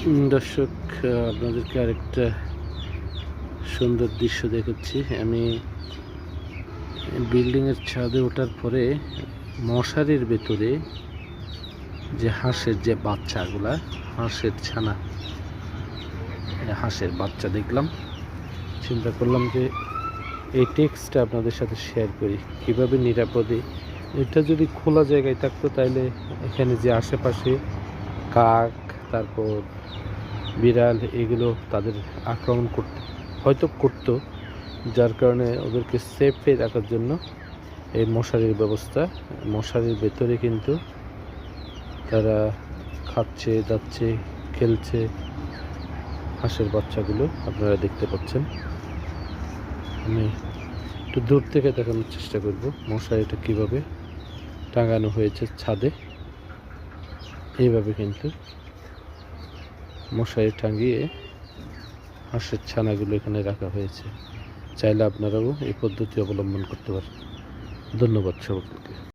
দর্শক, আপনাদেরকে আরেকটা সুন্দর দৃশ্য দেখাচ্ছি। আমি বিল্ডিংয়ের ছাদে ওঠার পরে মশারির ভেতরে যে হাঁসের যে বাচ্চাগুলা, হাঁসের ছানা, হাঁসের বাচ্চা দেখলাম। চিন্তা করলাম যে এই টেক্সটটা আপনাদের সাথে শেয়ার করি, কিভাবে নিরাপদে। এটা যদি খোলা জায়গায় থাকতো তাহলে এখানে যে আশেপাশে কাক, তারপর বিড়াল, এগুলো তাদের আক্রমণ করতো, যার কারণে ওদেরকে সেফে রাখার জন্য এই মশারির ব্যবস্থা। মশারির ভেতরে কিন্তু তারা খাচ্ছে, যাচ্ছে, খেলছে। হাঁসের বাচ্চাগুলো আপনারা দেখতে পাচ্ছেন। আমি একটু দূর থেকে দেখানোর চেষ্টা করব মশারিটা কিভাবে টাঙানো হয়েছে ছাদে। এইভাবে কিন্তু মশারি টাঙিয়ে হাঁসের ছানাগুলো এখানে রাখা হয়েছে। চাইলে আপনারাও এই পদ্ধতি অবলম্বন করতে পারেন। ধন্যবাদ সকলকে।